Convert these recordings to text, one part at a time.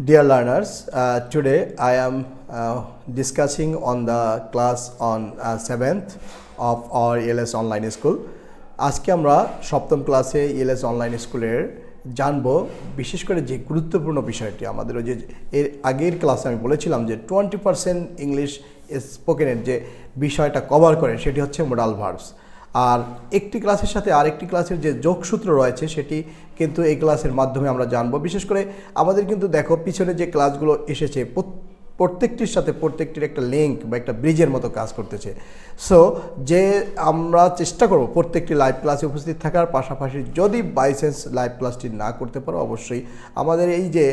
Dear learners, today I am discussing on the class on 7th of our ELS online school. আজকে আমরা সপ্তম ক্লাসে ELS online স্কুলের জানবো বিশেষ করে যে গুরুত্বপূর্ণ বিষয়টি আমাদের ওই যে এর আগের ক্লাসে আমি বলেছিলাম যে 20% ইংলিশ স্পোকেনের যে বিষয়টা কভার করে সেটি হচ্ছে মোডাল ভার্বস। আর একটি ক্লাসের সাথে আরেকটি ক্লাসের যে যোগসূত্র রয়েছে সেটি কিন্তু এই ক্লাসের মাধ্যমে আমরা জানবো। বিশেষ করে আমাদের কিন্তু দেখো পিছনে যে ক্লাসগুলো এসেছে প্রত্যেকটির সাথে প্রত্যেকটির একটা লিঙ্ক বা একটা ব্রিজের মতো কাজ করতেছে। সো যে আমরা চেষ্টা করব প্রত্যেকটি লাইভ ক্লাসে উপস্থিত থাকার পাশাপাশি যদি বাই চান্স লাইভ ক্লাসটি না করতে পারো অবশ্যই আমাদের এই যে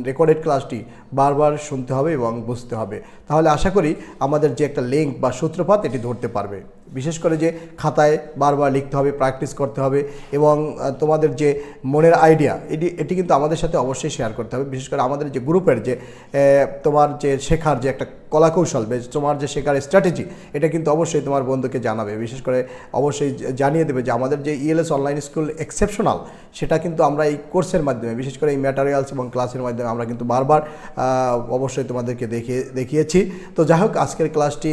রেকর্ডেড ক্লাসটি বারবার শুনতে হবে এবং বুঝতে হবে, তাহলে আশা করি আমাদের যে একটা লিঙ্ক বা সূত্রপাত এটি ধরতে পারবে। বিশেষ করে যে খাতায় বারবার লিখতে হবে, প্র্যাকটিস করতে হবে এবং তোমাদের যে মনের আইডিয়া এটি কিন্তু আমাদের সাথে অবশ্যই শেয়ার করতে হবে। বিশেষ করে আমাদের যে গ্রুপের যে তোমার যে শেখার যে একটা কলাকৌশল, তোমার যে শেখার স্ট্র্যাটেজি এটা কিন্তু অবশ্যই তোমার বন্ধুকে জানাবে। বিশেষ করে অবশ্যই জানিয়ে দেবে যে আমাদের যে ELS অনলাইন স্কুল এক্সেপশনাল সেটা কিন্তু আমরা এই কোর্সের মাধ্যমে বিশেষ করে এই ম্যাটেরিয়ালস এবং ক্লাসের মাধ্যমে আমরা কিন্তু বারবার অবশ্যই তোমাদেরকে দেখিয়েছি। তো যাই হোক আজকের ক্লাসটি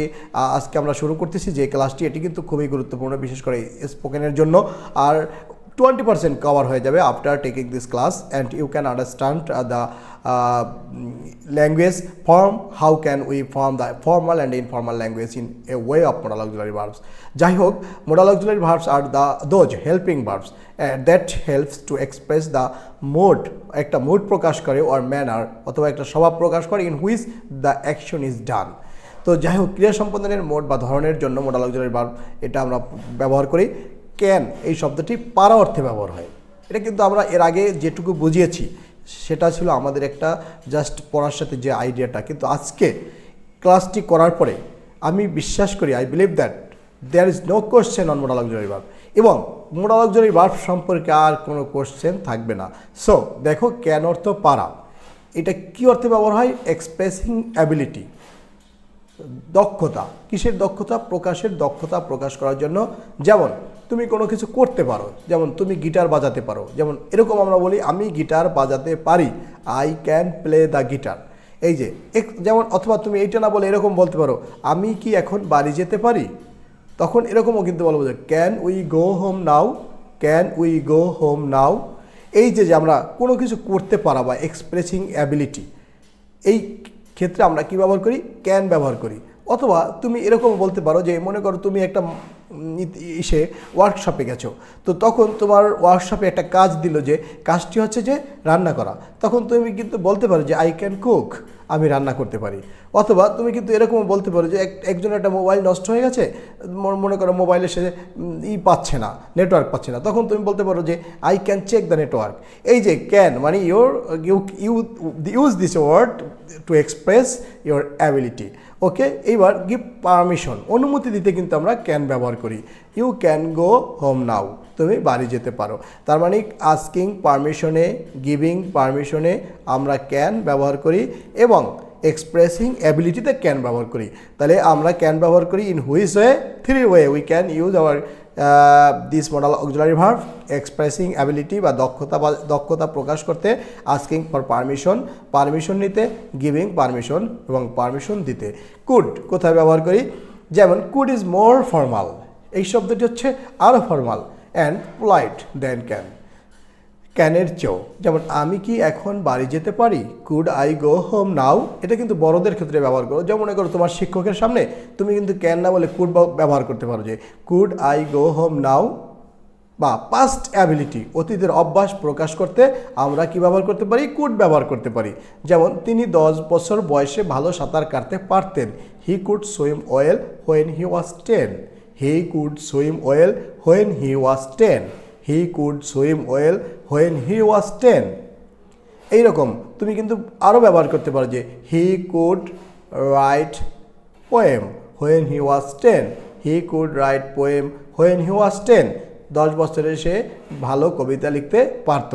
আজকে আমরা শুরু করতেছি যে ক্লাসটি এটি কিন্তু খুবই গুরুত্বপূর্ণ বিশেষ করে স্পোকেনের জন্য। আর 20% কভার হয়ে যাবে after taking this class and you can understand the language form, how can we form the formal and informal language in a way of modal auxiliary verbs. যাই হোক modal auxiliary verbs are those helping verbs that helps to express the mood, একটা mood প্রকাশ করে or manner অথবা একটা স্বভাব প্রকাশ করে in which the action is done. তো যাই হোক ক্রিয়া সম্পাদনের মোড বা ধরনের জন্য modal auxiliary verb এটা আমরা ব্যবহার করি। ক্যান এই শব্দটি পারা অর্থে ব্যবহার হয়। এটা কিন্তু আমরা এর আগে যেটুকু বুঝিয়েছি সেটা ছিল আমাদের একটা জাস্ট পড়ার সাথে যে আইডিয়াটা, কিন্তু আজকে ক্লাসটি করার পরে আমি বিশ্বাস করি I believe that there is no question on modal auxiliary verb এবং মোডাল অক্সিলারি ভার্ব সম্পর্কে আর কোনো কোশ্চেন থাকবে না। সো দেখো ক্যান অর্থ পারা, এটা কি অর্থে ব্যবহার হয়? এক্সপ্রেসিং অ্যাবিলিটি, দক্ষতা। কিসের দক্ষতা? প্রকাশের দক্ষতা প্রকাশ করার জন্য। যেমন তুমি কোনো কিছু করতে পারো, যেমন তুমি গিটার বাজাতে পারো, যেমন এরকম আমরা বলি আমি গিটার বাজাতে পারি, I can play the guitar. এই যে যেমন অথবা তুমি এইটা না বলে এরকম বলতে পারো আমি কি এখন বাড়ি যেতে পারি, তখন এরকমও কিন্তু বলবো যে can we go home now, can we go home নাও। এই যে আমরা কোনো কিছু করতে পারা বা এক্সপ্রেসিং অ্যাবিলিটি, এই ক্ষেত্রে আমরা কি ব্যবহার করি? ক্যান ব্যবহার করি। অথবা তুমি এরকম বলতে পারো যে মনে করো তুমি একটা ওয়ার্কশপে গেছো, তো তখন তোমার ওয়ার্কশপে একটা কাজ দিল যে কাজটি হচ্ছে যে রান্না করা, তখন তুমি কিন্তু বলতে পারো যে আই ক্যান কুক, আমি রান্না করতে পারি। অথবা তুমি কিন্তু এরকম বলতে পারো যে একজনের একটা মোবাইল নষ্ট হয়ে গেছে, মনে করো মোবাইলে সে পাচ্ছে না, নেটওয়ার্ক পাচ্ছে না, তখন তুমি বলতে পারো যে I can check the network. এই যে ক্যান মানে you use this word to express your ability. Okay, এইবার গিভ পারমিশন, অনুমতি দিতে কিন্তু আমরা ক্যান ব্যবহার করি। You can go home now, তুমি বাড়ি যেতে পারো। তার মানে আস্কিং পারমিশনে, গিভিং পারমিশনে আমরা ক্যান ব্যবহার করি এবং এক্সপ্রেসিং অ্যাবিলিটিতে ক্যান ব্যবহার করি। তাহলে আমরা ক্যান ব্যবহার করি in which way? 3 way we can use hour this modal auxiliary verb, expressing ability বা দক্ষতা প্রকাশ করতে, আস্কিং ফর পারমিশন, পারমিশন নিতে, গিভিং পারমিশন এবং পারমিশন দিতে। কুড কোথায় ব্যবহার করি? যেমন কুড ইজ মোর ফর্মাল, এই শব্দটি হচ্ছে আরও formal, and polite than can, ক্যানের চেয়েও। যেমন আমি কি এখন বাড়ি যেতে পারি, could I go home now. এটা কিন্তু বড়দের ক্ষেত্রে ব্যবহার করো। যেমন মনে করো তোমার শিক্ষকের সামনে তুমি কিন্তু ক্যান না বলে কুড ব্যবহার করতে পারো, যে কুড আই গো হোম নাও। বা পাস্ট অ্যাবিলিটি, অতীতের অভ্যাস প্রকাশ করতে আমরা কি ব্যবহার করতে পারি? কুড ব্যবহার করতে পারি। যেমন তিনি 10 বছর বয়সে ভালো সাঁতার কাটতে পারতেন, he could swim well when he was 10, he could swim well when he was 10, he could swim well when he was 10। এইরকম তুমি কিন্তু আরও ব্যবহার করতে পারো যে he could write poem when he was 10, he could write poem when he was 10। 10 বছরে সে ভালো কবিতা লিখতে পারত।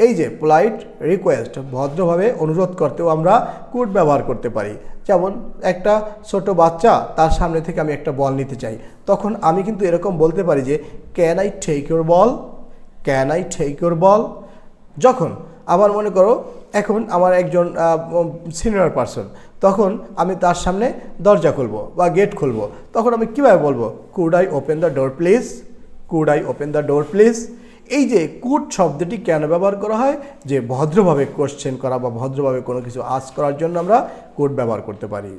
এই যে পোলাইট রিকোয়েস্ট, ভদ্রভাবে অনুরোধ করতেও আমরা কুড ব্যবহার করতে পারি। যেমন একটা ছোট বাচ্চা, তার সামনে থেকে আমি একটা বল নিতে চাই, তখন আমি কিন্তু এরকম বলতে পারি যে can I take your ball, can I take your ball. যখন আবার মনে করো এখন আমার একজন সিনিয়র পারসন, তখন আমি তার সামনে দরজা খুলবো বা গেট খুলবো, তখন আমি কীভাবে বলবো, could I open the door please, could I open the door please. এই যে কুড শব্দটি কেন ব্যবহার করা হয়, যে ভদ্রভাবে কোশ্চেন করা বা ভদ্রভাবে কোনো কিছু আস্ক করার জন্য আমরা কুড ব্যবহার করতে পারি।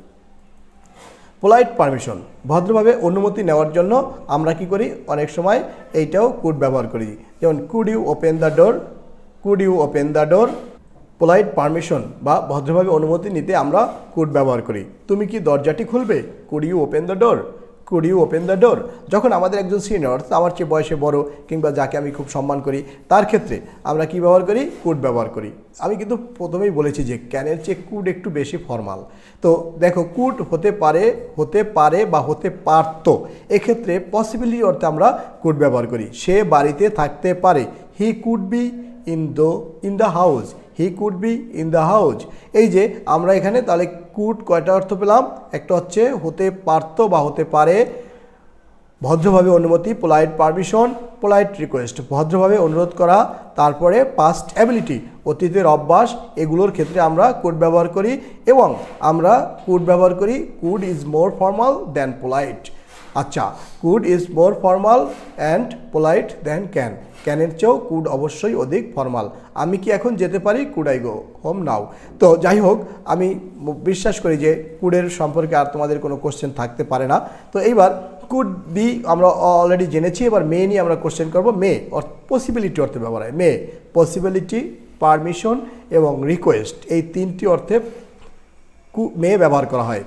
পোলাইট পারমিশন, ভদ্রভাবে অনুমতি নেওয়ার জন্য আমরা কি করি, অনেক সময় এইটাও কুড ব্যবহার করি, যেমন could you open the door, could you open the door. Polite permission বা ভদ্রভাবে অনুমতি নিতে আমরা কুড ব্যবহার করি। তুমি কি দরজাটি খুলবে, could you open the door, could you open the door. যখন আমাদের একজন সিনিয়র, আমার চেয়ে বয়সে বড় কিংবা যাকে আমি খুব সম্মান করি, তার ক্ষেত্রে আমরা কি ব্যবহার করি, কুড ব্যবহার করি। আমি কিন্তু প্রথমেই বলেছি যে ক্যানের চেয়ে কুড একটু বেশি ফর্মাল। তো দেখো, কুড হতে পারে বা হতে পারতো, এক্ষেত্রে পসিবিলিটি অর্থে আমরা কুড ব্যবহার করি। সে বাড়িতে থাকতে পারে, he could be in the house, he could be in the house. এই যে আমরা এখানে তাহলে কুড কয়টা অর্থ পেলাম, একটা হচ্ছে হতে পারতো বা হতে পারে, ভদ্রভাবে অনুমতি পোলাইট পারমিশন, পোলাইট রিকোয়েস্ট ভদ্রভাবে অনুরোধ করা, তারপরে পাস্ট অ্যাবিলিটি অতীতের অভ্যাস, এগুলোর ক্ষেত্রে আমরা কুড ব্যবহার করি। এবং আমরা কুড ব্যবহার করি, could is more formal than polite. আচ্ছা, could is more formal and polite than can, ক্যানের চেয়েও কুড অবশ্যই অধিক ফর্মাল। আমি কি এখন যেতে পারি, কুড আই গো হোম নাও। তো যাই হোক, আমি বিশ্বাস করি যে কুডের সম্পর্কে আর তোমাদের কোনো কোশ্চেন থাকতে পারে না। তো এইবার কুড বি আমরা অলরেডি জেনেছি, এবার মে নিয়ে আমরা কোশ্চেন করবো। মে পসিবিলিটি অর্থে ব্যবহার হয়, মে পসিবিলিটি, পারমিশন এবং রিকোয়েস্ট, এই তিনটি অর্থে মে ব্যবহার করা হয়।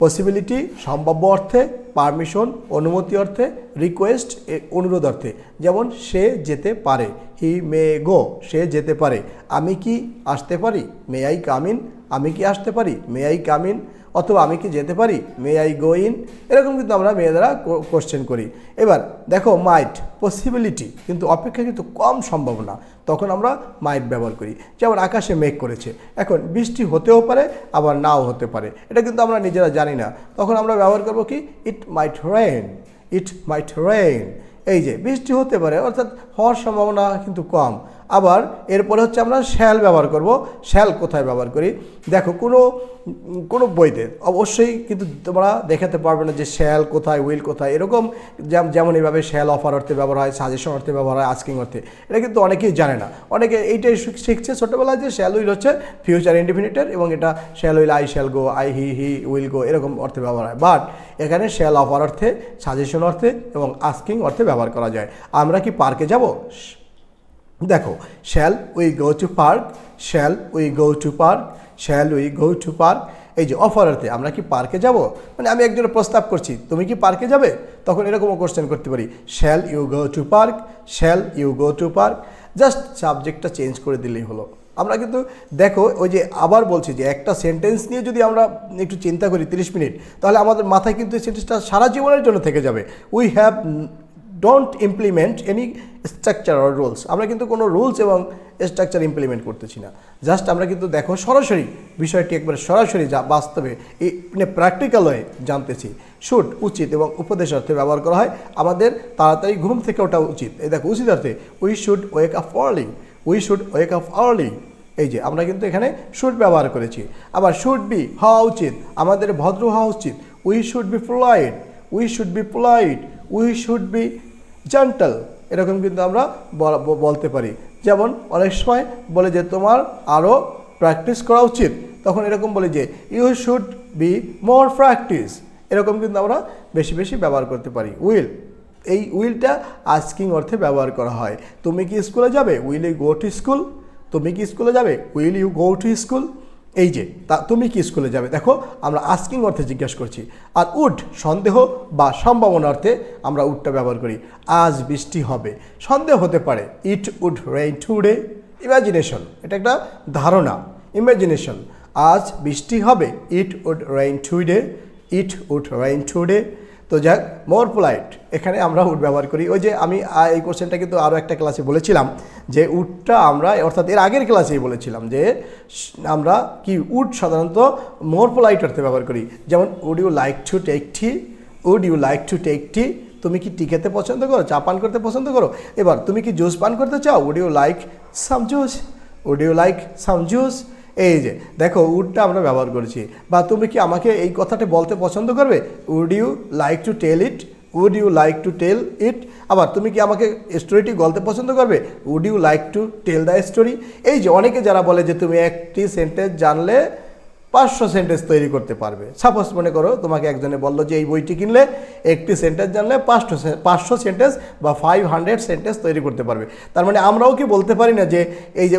পসিবিলিটি সম্ভাব্য অর্থে, পারমিশন অনুমতি অর্থে, রিকোয়েস্ট অনুরোধ অর্থে। যেমন সে যেতে পারে, হি মে গো, সে যেতে পারে। আমি কি আসতে পারি, মে আই কাম ইন, আমি কি আসতে পারি, মে আই কাম ইন। অথবা আমি কি যেতে পারি, মে আই গো ইন। এরকম কিন্তু আমরা মেয়ে দ্বারা কোশ্চেন করি। এবার দেখো, মাইট পসিবিলিটি কিন্তু অপেক্ষাকৃত কম সম্ভাবনা, তখন আমরা মাইট ব্যবহার করি। যেমন আকাশে মেঘ করেছে, এখন বৃষ্টি হতেও পারে আবার নাও হতে পারে, এটা কিন্তু আমরা নিজেরা জানি না, তখন আমরা ব্যবহার করবো কি, ইট মাইট রেইন, ইট মাইট রেইন। এই যে বৃষ্টি হতে পারে, অর্থাৎ হওয়ার সম্ভাবনা কিন্তু কম। আবার এরপরে হচ্ছে আমরা শ্যাল ব্যবহার করব। শ্যাল কোথায় ব্যবহার করি, দেখো কোনো বইতে অবশ্যই কিন্তু তোমরা দেখাতে পারবে না যে শ্যাল কোথায়, উইল কোথায়। এরকম যেমন এইভাবে শ্যাল অফার অর্থে ব্যবহার হয়, সাজেশন অর্থে ব্যবহার হয়, আস্কিং অর্থে। এটা কিন্তু অনেকেই জানে না, অনেকে এইটাই শিখছে ছোটোবেলায় যে শ্যাল উইল হচ্ছে ফিউচার ইনডিফিনিটের, এবং এটা shall will I shall go, I he will go, এরকম অর্থে ব্যবহার হয়। বাট এখানে শ্যাল অফার অর্থে, সাজেশন অর্থে এবং আস্কিং অর্থে ব্যবহার করা যায়। আমরা কি পার্কে যাব, দেখো shall we go to park, shall we go to park, shall we go to park. এই যে অফার অর্থে, আমরা কি পার্কে যাব, মানে আমি একজনের প্রস্তাব করছি, তুমি কি পার্কে যাবে, তখন এরকমও কোশ্চেন করতে পারি, shall you go to park, shall you go to park. Just সাবজেক্টটা চেঞ্জ করে দিলেই হলো। আমরা কিন্তু দেখো, ওই যে আবার বলছি যে একটা সেন্টেন্স নিয়ে যদি আমরা একটু চিন্তা করি 30 মিনিট, তাহলে আমাদের মাথায় কিন্তু এই সেন্টেন্সটা সারা জীবনের জন্য থেকে যাবে। We have don't implement any structure or rules, আমরা কিন্তু কোনো রুলস এবং স্ট্রাকচার ইমপ্লিমেন্ট করতেছি না। জাস্ট আমরা কিন্তু দেখো সরাসরি বিষয়টি একবারে সরাসরি যা বাস্তবে প্র্যাকটিক্যাল হয়ে জানতেছি। শুড উচিত এবং উপদেশ অর্থে ব্যবহার করা হয়, আমাদের তাড়াতাড়ি ঘুম থেকে ওঠা উচিত। এই দেখো উচিত অর্থে, we should wake up early, we should wake up early. এই যে আমরা কিন্তু এখানে শুড ব্যবহার করেছি। আবার শুড বি হওয়া উচিত, আমাদের ভদ্র হওয়া উচিত, we should be polite, we should be polite, we should be gentle, এরকম কিন্তু আমরা বলতে পারি। যেমন অনেক সময় বলে যে তোমার আরও প্র্যাকটিস করা উচিত, তখন এরকম বলে যে you should be more practice, এরকম কিন্তু আমরা বেশি বেশি ব্যবহার করতে পারি। উইল, এই উইলটা আস্কিং অর্থে ব্যবহার করা হয়। তুমি কি স্কুলে যাবে, will you go to school, তুমি কি স্কুলে যাবে, will you go to school. এই যে তুমি কি স্কুলে যাবে, দেখো আমরা আস্কিং অর্থে জিজ্ঞাসা করছি। আর উড সন্দেহ বা সম্ভাবনা অর্থে আমরা উডটা ব্যবহার করি। আজ বৃষ্টি হবে, সন্দেহ হতে পারে, it would rain today. Imagination, এটা একটা ধারণা, ইমাজিনেশন, আজ বৃষ্টি হবে, it would rain today, it would rain today. তো যাক, মোর পোলাইট, এখানে আমরা উড ব্যবহার করি। ওই যে আমি এই কোশ্চেনটা কিন্তু আরও একটা ক্লাসে বলেছিলাম যে উডটা আমরা, অর্থাৎ এর আগের ক্লাসেই বলেছিলাম যে আমরা কি উড সাধারণত মোর পোলাইট অর্থে ব্যবহার করি। যেমন would you like to take tea, would you like to take tea, তুমি কি টি খেতে পছন্দ করো, চা পান করতে পছন্দ করো। এবার তুমি কি জুস পান করতে চাও, would you like some juice, would you like some juice? এই যে দেখো উডটা আমরা ব্যবহার করেছি। বা তুমি কি আমাকে এই কথাটা বলতে পছন্দ করবে? Would you like to tell it? Would you like to tell it? আবার তুমি কি আমাকে স্টোরিটি বলতে পছন্দ করবে? Would you like to tell the story? এই যে অনেকে যারা বলে যে তুমি একটি সেন্টেন্স জানলে 500 সেন্টেন্স তৈরি করতে পারবে। সাপোজ মনে করো তোমাকে একজনে বললো যে এই বইটি কিনলে একটি সেন্টেন্স জানলে 500 সেন্টেন্স বা 500 সেন্টেন্স তৈরি করতে পারবে। তার মানে আমরাও কি বলতে পারি না যে এই যে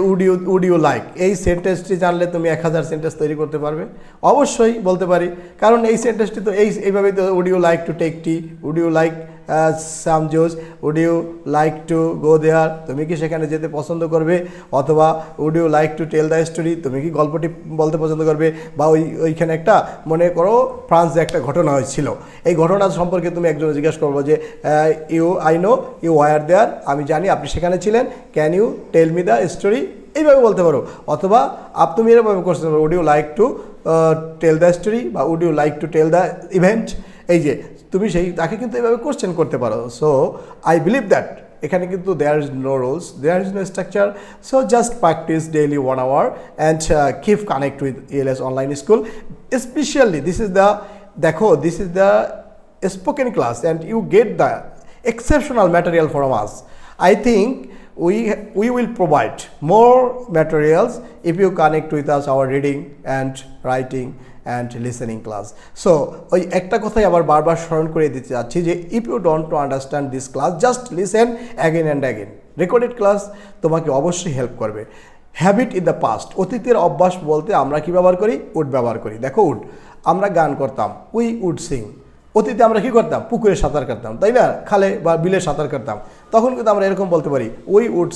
উড ইউ লাইক এই সেন্টেন্সটি জানলে তুমি 1000 সেন্টেন্স তৈরি করতে পারবে? অবশ্যই বলতে পারি, কারণ এই সেন্টেন্সটি তো এইভাবেই তো, would you like to take tea, would you like some juice, would you like to go there, তুমি কি সেখানে যেতে পছন্দ করবে? অথবা would you like to tell the story, তুমি কি গল্পটি বলতে পছন্দ করবে? বা ওইখানে একটা মনে করো ফ্রান্সে একটা ঘটনা হয়েছিল, এই ঘটনা সম্পর্কে তুমি একজনে জিজ্ঞাসা করবো যে I know you were there, আমি জানি আপনি সেখানে ছিলেন, can you tell me the story? এইভাবে বলতে পারো। অথবা তুমি এরকমভাবে কোশ্চেন করো, would you like to tell the story বা would you like to tell the event? এই যে তুমি তাকে কিন্তু এইভাবে কোশ্চেন করতে পারো। সো আই বিলিভ দ্যাট এখানে কিন্তু there is no rules, there is no structure. So just practice daily 1 hour and keep connect with ELS online school. Specially this is the spoken class and you get the exceptional material from us. I think we will provide more materials if you connect with us our reading and writing and listening class. So ওই একটা কথাই আবার বারবার স্মরণ করে দিতে চাচ্ছি যে if you don't understand this class, just listen again and again. Recorded class তোমাকে অবশ্যই হেল্প করবে। হ্যাবিট ইন দ্য পাস্ট, অতীতের অভ্যাস বলতে আমরা কি ব্যবহার করি? উড ব্যবহার করি। দেখো উড, আমরা গান করতাম, উই উড সিং। অতীতে আমরা কী করতাম? পুকুরে সাঁতার কাটতাম, তাই না? খালে বা বিলে সাঁতার কাটতাম, তখন কিন্তু আমরা এরকম বলতে পারি we would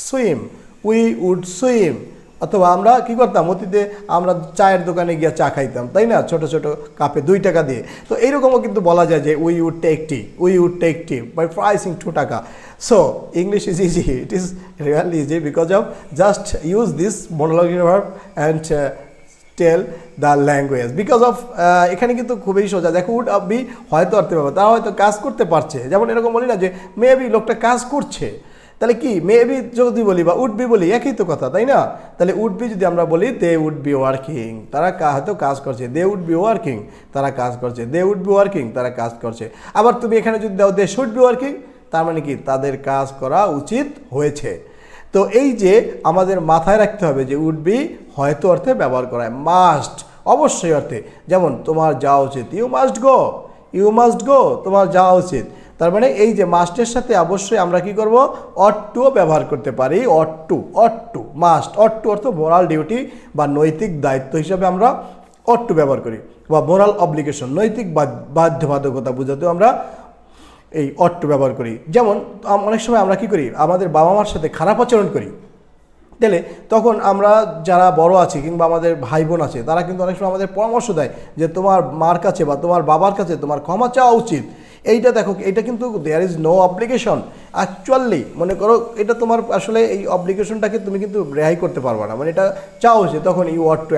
swim, we would swim. অথবা আমরা কী করতাম? অতীতে আমরা চায়ের দোকানে গিয়ে চা খাইতাম, তাই না? ছোটো ছোটো কাপে 2 টাকা দিয়ে। তো এইরকমও কিন্তু বলা যায় যে we would take tea, we would take tea by pricing 2 টাকা। So English is easy, it is really easy because of just use this monologue verb and tell the language because of এখানে কিন্তু খুবই সোজা। দেখো would be হয়তো অর্থে পাবে, তারা হয়তো কাজ করতে পারছে। যেমন এরকম বলি না যে মেবি লোকটা কাজ করছে, তাহলে কি মেবি যদি বলি বা উড বি বলি একই তো কথা, তাই না? তাহলে উড বি যদি আমরা বলি দে উড বি ওয়ার্কিং, তারা হয়তো কাজ করছে। দে উড বি ওয়ার্কিং, তারা কাজ করছে। দে উড বি ওয়ার্কিং, তারা কাজ করছে। আবার তুমি এখানে যদি দাও দে শুড বি ওয়ার্কিং, তার মানে কি তাদের কাজ করা উচিত হয়েছে। তো এই যে আমাদের মাথায় রাখতে হবে যে উড বি হয়তো অর্থে ব্যবহার করা হয়, মাস্ট অবশ্যই অর্থে। যেমন তোমার যাওয়া উচিত, you must go, you must go, তোমার যাওয়া উচিত। তার মানে এই যে মাস্টের সাথে অবশ্যই আমরা কি করব? অট টুও ব্যবহার করতে পারি। Ought to must, ought to অর্থ মোরাল ডিউটি বা নৈতিক দায়িত্ব হিসাবে আমরা অট টু ব্যবহার করি, বা মোরাল অব্লিগেশন নৈতিক বাধ্যবাধকতা বোঝাতেও আমরা এই অট টু ব্যবহার করি। যেমন অনেক সময় আমরা কি করি? আমাদের বাবা মার সাথে খারাপ আচরণ করি, তাহলে তখন আমরা যারা বড় আছি কিংবা আমাদের ভাই বোন আছে, তারা কিন্তু অনেক সময় আমাদের পরামর্শ দেয় যে তোমার মার কাছে বা তোমার বাবার কাছে তোমার ক্ষমা চাওয়া উচিত। এইটা দেখো, এটা কিন্তু there is no obligation actually. মনে করো এটা তোমার আসলে এই অব্লিগেশনটাকে তুমি কিন্তু রেহাই করতে পারবে না, মানে এটা চাওয়া উচিত। তখন you ought to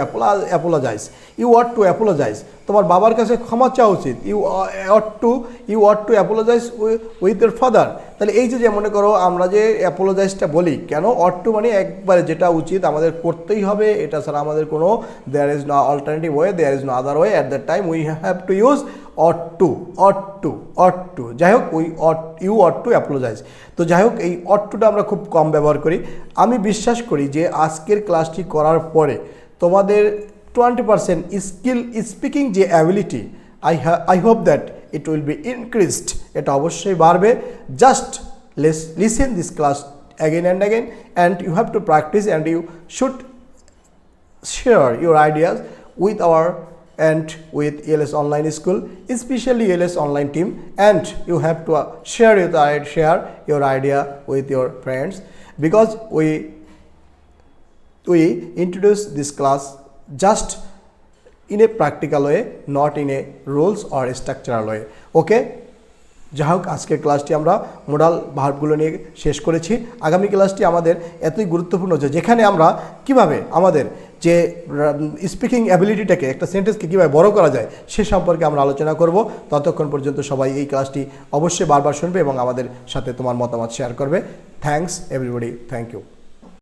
apologize, you ought to apologize, তোমার বাবার কাছে ক্ষমা চাওয়া উচিত। You ought to apologize with your father. তাহলে এই যে মনে করো আমরা যে অ্যাপোলোজাইজটা বলি কেন? অট টু মানে একবারে যেটা উচিত আমাদের করতেই হবে, এটা ছাড়া আমাদের কোনো there is no alternative way, there is no other way, at that time we have to use ought to. যাই হোক ইউ অট টু অ্যাপোলোজাইজ। তো যাই হোক এই অট টুটা আমরা খুব কম ব্যবহার করি। আমি বিশ্বাস করি যে আজকের ক্লাসটি করার পরে তোমাদের 20% স্পিকিং যে ability, I hope that it will be increased, এটা অবশ্যই বাড়বে। Just listen this class again and again, and you have to practice, and you should share your ideas with our and with ELS Online School, especially ELS Online team, and you have to share your idea with your friends, because we introduce this class just in a practical way, not in a rules or structural way. Okay, যাই হোক আজকের ক্লাসটি আমরা modal ভার্বগুলো নিয়ে শেষ করেছি। আগামী ক্লাসটি আমাদের এতই গুরুত্বপূর্ণ যে যেখানে আমরা কিভাবে আমাদের যে স্পিকিং অ্যাবিলিটিটাকে, একটা সেন্টেন্সকে কীভাবে বড় করা যায় সে সম্পর্কে আমরা আলোচনা করব। ততক্ষণ পর্যন্ত সবাই এই ক্লাসটি অবশ্যই বারবার শুনবে এবং আমাদের সাথে তোমার মতামত শেয়ার করবে। Thanks everybody, thank you.